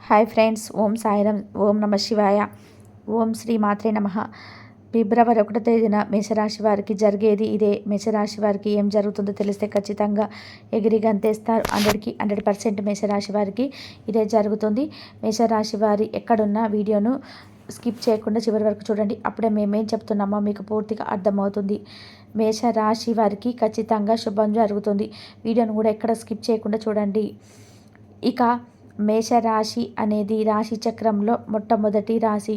Hi friends, ఓం సాయిరాం, ఓం నమ శివాయ, ఓం శ్రీ మాత్రే నమ. ఫిబ్రవరి 1వ తేదీన మేషరాశి వారికి జరిగేది ఇదే. మేషరాశి వారికి ఏం జరుగుతుందో తెలిస్తే ఖచ్చితంగా ఎగిరి గంతేస్తారు. 100% మేషరాశి వారికి ఇదే జరుగుతుంది. మేషరాశి వారి ఎక్కడున్న వీడియోను స్కిప్ చేయకుండా చివరి వరకు చూడండి. అప్పుడే మేమేం చెప్తున్నామో మీకు పూర్తిగా అర్థమవుతుంది. మేషరాశి వారికి ఖచ్చితంగా శుభం జరుగుతుంది. వీడియోను కూడా ఎక్కడ స్కిప్ చేయకుండా చూడండి. ఇక మేషరాశి అనేది రాశి చక్రంలో మొట్టమొదటి రాశి.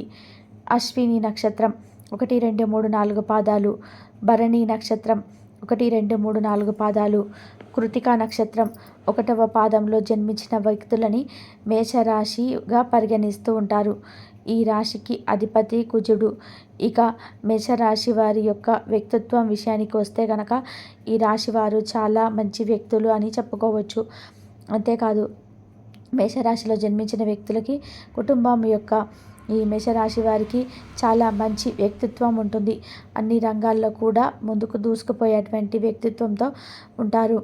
అశ్విని నక్షత్రం 1, 2, 3, 4 పాదాలు, భరణి నక్షత్రం 1, 2, 3, 4 పాదాలు, కృతికా నక్షత్రం 1వ పాదంలో జన్మించిన వ్యక్తులని మేషరాశిగా పరిగణిస్తూ ఉంటారు. ఈ రాశికి అధిపతి కుజుడు. ఇక మేషరాశి వారి యొక్క వ్యక్తిత్వం విషయానికి వస్తే కనుక ఈ రాశి వారు చాలా మంచి వ్యక్తులు అని చెప్పుకోవచ్చు. అంతేకాదు, మేషరాశిలో జన్మించిన వ్యక్తులకి కుటుంబం యొక్క ఈ మేషరాశి వారికి చాలా మంచి వ్యక్తిత్వం ఉంటుంది. అన్ని రంగాల్లో కూడా ముందుకు దూసుకుపోయేటువంటి వ్యక్తిత్వంతో ఉంటారు.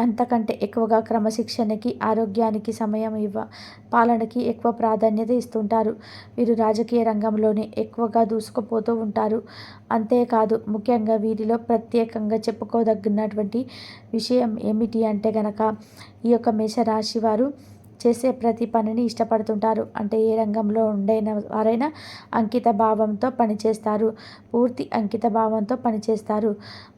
అంతకంటే ఎక్కువగా క్రమశిక్షణకి, ఆరోగ్యానికి, సమయం పాలనకి ఎక్కువ ప్రాధాన్యత ఇస్తుంటారు. వీరు రాజకీయ రంగంలోనే ఎక్కువగా దూసుకుపోతూ ఉంటారు. అంతేకాదు, ముఖ్యంగా వీరిలో ప్రత్యేకంగా చెప్పుకోదగినటువంటి విషయం ఏమిటి అంటే గనక ఈ యొక్క మేషరాశి వారు చేసే ప్రతి పనిని ఇష్టపడుతుంటారు. అంటే ఏ రంగంలో ఉండైన వారైనా అంకిత భావంతో పనిచేస్తారు. పూర్తి అంకిత భావంతో పనిచేస్తారు.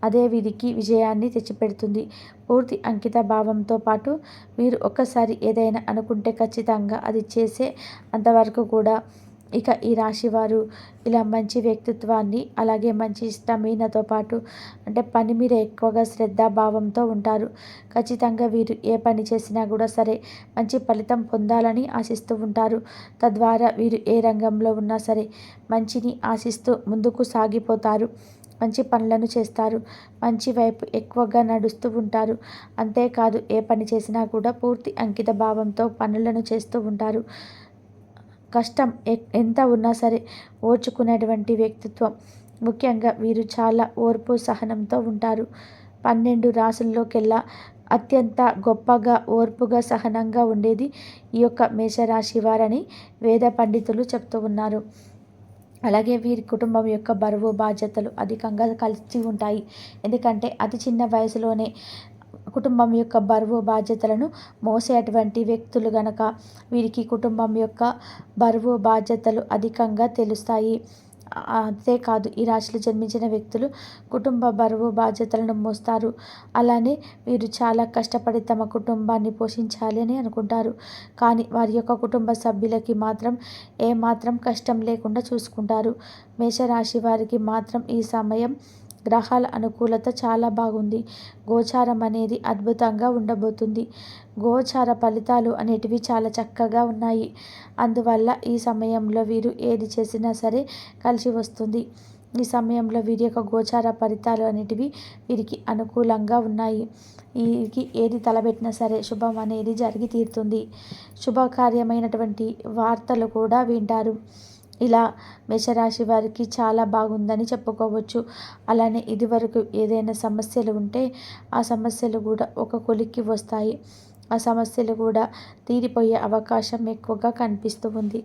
అదే వీరికి విజయాన్ని తెచ్చిపెడుతుంది. పూర్తి అంకిత భావంతో పాటు వీరు ఒక్కసారి ఏదైనా అనుకుంటే ఖచ్చితంగా అది చేసే అంతవరకు కూడా ఇక ఈ రాశివారు ఇలా మంచి వ్యక్తిత్వాన్ని, అలాగే మంచి స్టమీనాతో పాటు అంటే పని మీద ఎక్కువగా శ్రద్ధాభావంతో ఉంటారు. ఖచ్చితంగా వీరు ఏ పని చేసినా కూడా సరే మంచి ఫలితం పొందాలని ఆశిస్తూ ఉంటారు. తద్వారా వీరు ఏ రంగంలో ఉన్నా సరే మంచిని ఆశిస్తూ ముందుకు సాగిపోతారు. మంచి పనులను చేస్తారు. మంచి వైపు ఎక్కువగా నడుస్తూ ఉంటారు. అంతేకాదు, ఏ పని చేసినా కూడా పూర్తి అంకిత భావంతో పనులను చేస్తూ ఉంటారు. కష్టం ఎంత ఉన్నా సరే ఓర్చుకునేటువంటి వ్యక్తిత్వం. ముఖ్యంగా వీరు చాలా ఓర్పు సహనంతో ఉంటారు. 12 రాసుల్లోకెల్లా అత్యంత గొప్పగా, ఓర్పుగా, సహనంగా ఉండేది ఈ యొక్క మేషరాశి వారని వేద పండితులు చెప్తూ ఉన్నారు. అలాగే వీరి కుటుంబం యొక్క బరువు బాధ్యతలు అధికంగా కలిసి ఉంటాయి. ఎందుకంటే అతి చిన్న వయసులోనే కుటుంబం యొక్క బరువు బాధ్యతలను మోసేటువంటి వ్యక్తులు గనక వీరికి కుటుంబం యొక్క బరువు బాధ్యతలు అధికంగా తెలుస్తాయి. అంతేకాదు, ఈ రాశిలో జన్మించిన వ్యక్తులు కుటుంబ బరువు బాధ్యతలను మోస్తారు. అలానే వీరు చాలా కష్టపడి తమ కుటుంబాన్ని పోషించాలి అని అనుకుంటారు. కానీ వారి యొక్క కుటుంబ సభ్యులకి మాత్రం ఏమాత్రం కష్టం లేకుండా చూసుకుంటారు. మేషరాశి వారికి మాత్రం ఈ సమయం గ్రహాల అనుకూలత చాలా బాగుంది. గోచారం అనేది అద్భుతంగా ఉండబోతుంది. గోచార ఫలితాలు అనేటివి చాలా చక్కగా ఉన్నాయి. అందువల్ల ఈ సమయంలో వీరు ఏది చేసినా సరే కలిసి వస్తుంది. ఈ సమయంలో వీరి యొక్క గోచార ఫలితాలు అనేటివి వీరికి అనుకూలంగా ఉన్నాయి. వీరికి ఏది తలబెట్టినా సరే శుభం అనేది జరిగి తీరుతుంది. శుభకార్యమైనటువంటి వార్తలు కూడా వింటారు. ఇలా మేషరాశి వారికి చాలా బాగుందని చెప్పుకోవచ్చు. అలానే ఇదివరకు ఏదైనా సమస్యలు ఉంటే ఆ సమస్యలు కూడా ఒక కొలిక్కి వస్తాయి. ఆ సమస్యలు కూడా తీరిపోయే అవకాశం ఎక్కువగా కనిపిస్తూ ఉంది.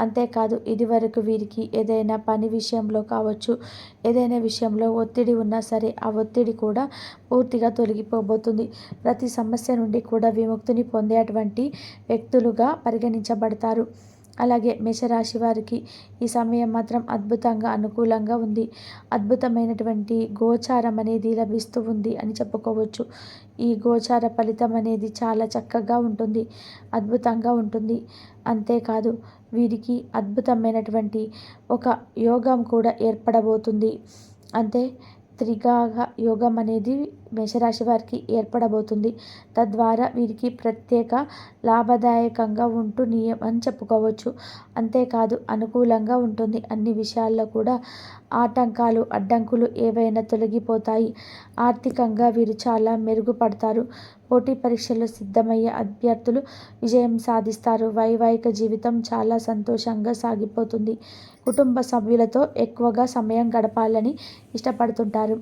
అంతేకాదు, ఇదివరకు వీరికి ఏదైనా పని విషయంలో కావచ్చు, ఏదైనా విషయంలో ఒత్తిడి ఉన్నా సరే ఆ ఒత్తిడి కూడా పూర్తిగా తొలగిపోబోతుంది. ప్రతి సమస్య నుండి కూడా విముక్తిని పొందేటువంటి వ్యక్తులుగా పరిగణించబడతారు. అలాగే మేషరాశి వారికి ఈ సమయం మాత్రం అద్భుతంగా అనుకూలంగా ఉంది. అద్భుతమైనటువంటి గోచారం అనేది లభిస్తూ ఉంది అని చెప్పుకోవచ్చు. ఈ గోచార ఫలితం అనేది చాలా చక్కగా ఉంటుంది, అద్భుతంగా ఉంటుంది. అంతేకాదు, వీరికి అద్భుతమైనటువంటి ఒక యోగం కూడా ఏర్పడబోతుంది. అంటే త్రిగాగ యోగం అనేది మేషరాశి వారికి ఏర్పడబోతుంది. తద్వారా వీరికి ప్రత్యేక లాభదాయకంగా అని చెప్పుకోవచ్చు. అంతేకాదు, అనుకూలంగా ఉంటుంది. అన్ని విషయాల్లో కూడా ఆటంకాలు, అడ్డంకులు ఏవైనా తొలగిపోతాయి. ఆర్థికంగా వీరు చాలా మెరుగుపడతారు. పోటీ పరీక్షల్లో సిద్ధమయ్యే అభ్యర్థులు విజయం సాధిస్తారు. వైవాహిక జీవితం చాలా సంతోషంగా సాగిపోతుంది. కుటుంబ సభ్యులతో ఎక్కువగా సమయం గడపాలని ఇష్టపడుతుంటారు.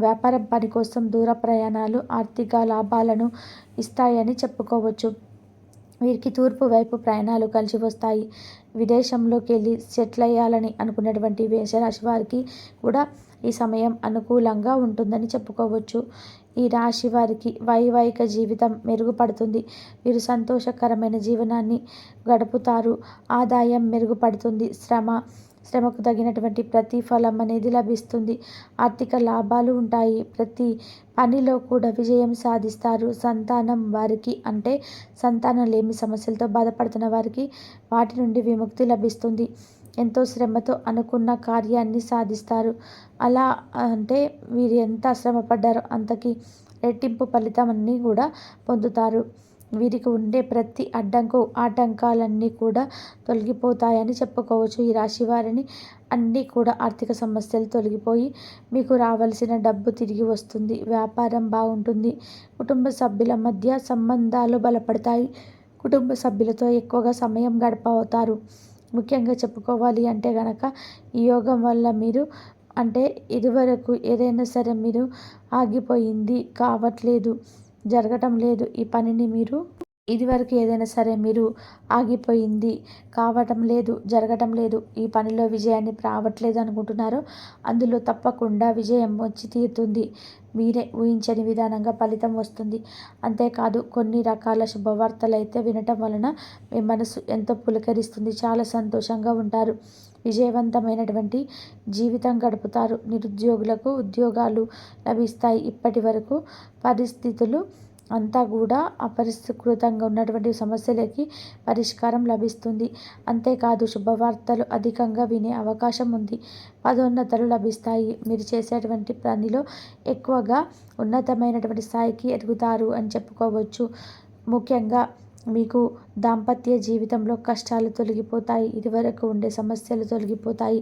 వ్యాపారం పని కోసం దూర ప్రయాణాలు ఆర్థిక లాభాలను ఇస్తాయని చెప్పుకోవచ్చు. వీరికి తూర్పు వైపు ప్రయాణాలు కలిసి వస్తాయి. విదేశంలోకి వెళ్ళి సెటిల్ అయ్యాలని అనుకున్నటువంటి మేషరాశి వారికి కూడా ఈ సమయం అనుకూలంగా ఉంటుందని చెప్పుకోవచ్చు. ఈ రాశి వారికి వైవాహిక జీవితం మెరుగుపడుతుంది. వీరు సంతోషకరమైన జీవనాన్ని గడుపుతారు. ఆదాయం మెరుగుపడుతుంది. శ్రమకు తగినటువంటి ప్రతిఫలం అనేది లభిస్తుంది. ఆర్థిక లాభాలు ఉంటాయి. ప్రతి పనిలో కూడా విజయం సాధిస్తారు. సంతానం వారికి అంటే సంతానం లేమి సమస్యలతో బాధపడుతున్న వారికి వాటి నుండి విముక్తి లభిస్తుంది. ఎంతో శ్రమతో అనుకున్న కార్యాన్ని సాధిస్తారు. అలా అంటే వీరు ఎంత శ్రమ పడ్డారో అంతకి రెట్టింపు ఫలితాన్ని కూడా పొందుతారు. వీరికి ఉండే ప్రతి ఆటంకాలన్నీ కూడా తొలగిపోతాయని చెప్పుకోవచ్చు. ఈ రాశి వారిని అన్నీ కూడా ఆర్థిక సమస్యలు తొలగిపోయి మీకు రావాల్సిన డబ్బు తిరిగి వస్తుంది. వ్యాపారం బాగుంటుంది. కుటుంబ సభ్యుల మధ్య సంబంధాలు బలపడతాయి. కుటుంబ సభ్యులతో ఎక్కువగా సమయం గడపవుతారు. ముఖ్యంగా చెప్పుకోవాలి అంటే గనక ఈ యోగం వల్ల మీరు అంటే ఇదివరకు ఏదైనా సరే మీరు ఆగిపోయింది కావట్లేదు, జరగటం లేదు ఈ పనిని మీరు ఇదివరకు ఏదైనా సరే మీరు ఆగిపోయింది కావటం లేదు, జరగటం లేదు, ఈ పనిలో విజయాన్ని రావట్లేదు అనుకుంటున్నారో అందులో తప్పకుండా విజయం వచ్చి తీరుతుంది. మీరే ఊహించని విధానంగా ఫలితం వస్తుంది. అంతేకాదు కొన్ని రకాల శుభవార్తలు అయితే వినటం వలన మీ మనసు ఎంతో పులకరిస్తుంది. చాలా సంతోషంగా ఉంటారు. విజయవంతమైనటువంటి జీవితం గడుపుతారు. నిరుద్యోగులకు ఉద్యోగాలు లభిస్తాయి. ఇప్పటి వరకు పరిస్థితులు అంతా కూడా అపరిష్కృతంగా ఉన్నటువంటి సమస్యలకి పరిష్కారం లభిస్తుంది. అంతేకాదు శుభవార్తలు అధికంగా వినే అవకాశం ఉంది. పదోన్నతులు లభిస్తాయి. మీరు చేసేటువంటి పనిలో ఎక్కువగా ఉన్నతమైనటువంటి స్థాయికి ఎదుగుతారు అని చెప్పుకోవచ్చు. ముఖ్యంగా మీకు దాంపత్య జీవితంలో కష్టాలు తొలగిపోతాయి. ఇదివరకు ఉండే సమస్యలు తొలగిపోతాయి.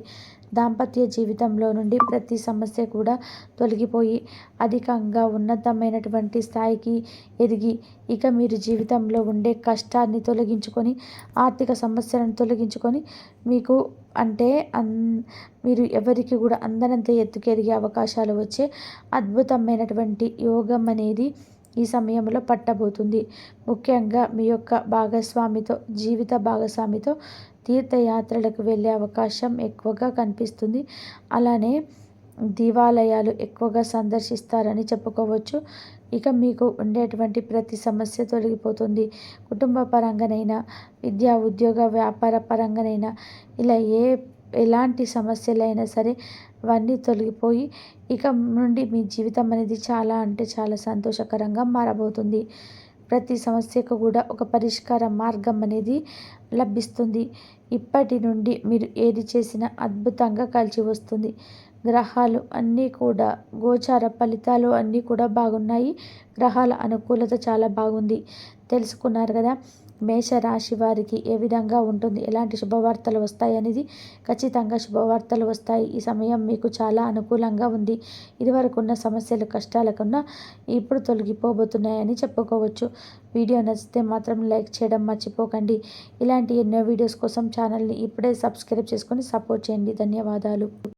దాంపత్య జీవితంలో నుండి ప్రతి సమస్య కూడా తొలగిపోయి అధికంగా ఉన్నతమైనటువంటి స్థాయికి ఎదిగి ఇక మీరు జీవితంలో ఉండే కష్టాన్ని తొలగించుకొని ఆర్థిక సమస్యలను తొలగించుకొని మీకు అంటే మీరు ఎవరికి కూడా అందనంత ఎత్తుకు ఎదిగే అవకాశాలు వచ్చే అద్భుతమైనటువంటి యోగం అనేది ఈ సమయంలో పట్టబోతుంది. ముఖ్యంగా మీ యొక్క జీవిత భాగస్వామితో తీర్థయాత్రలకు వెళ్ళే అవకాశం ఎక్కువగా కనిపిస్తుంది. అలానే దేవాలయాలు ఎక్కువగా సందర్శిస్తారని చెప్పుకోవచ్చు. ఇక మీకు ఉండేటువంటి ప్రతి సమస్య తొలగిపోతుంది. కుటుంబ పరంగానైనా, విద్యా ఉద్యోగ వ్యాపార పరంగానైనా ఇలా ఎలాంటి సమస్యలైనా సరే అవన్నీ తొలగిపోయి ఇక నుండి మీ జీవితం అనేది చాలా అంటే చాలా సంతోషకరంగా మారబోతుంది. ప్రతి సమస్యకు కూడా ఒక పరిష్కార మార్గం అనేది లభిస్తుంది. ఇప్పటి నుండి మీరు ఏది చేసినా అద్భుతంగా కలిసి వస్తుంది. గ్రహాలు అన్నీ కూడా గోచార ఫలితాలు అన్నీ కూడా బాగున్నాయి. గ్రహాల అనుకూలత చాలా బాగుంది. తెలుసుకున్నారు కదా మేషరాశి వారికి ఏ విధంగా ఉంటుంది, ఎలాంటి శుభవార్తలు వస్తాయి అనేది. ఖచ్చితంగా శుభవార్తలు వస్తాయి. ఈ సమయం మీకు చాలా అనుకూలంగా ఉంది. ఇదివరకు ఉన్న సమస్యలు కష్టాల కన్నా ఇప్పుడు తొలగిపోబోతున్నాయని చెప్పుకోవచ్చు. వీడియో నచ్చితే మాత్రం లైక్ చేయడం మర్చిపోకండి. ఇలాంటి ఎన్నో వీడియోస్ కోసం ఛానల్ని ఇప్పుడే సబ్స్క్రైబ్ చేసుకొని సపోర్ట్ చేయండి. ధన్యవాదాలు.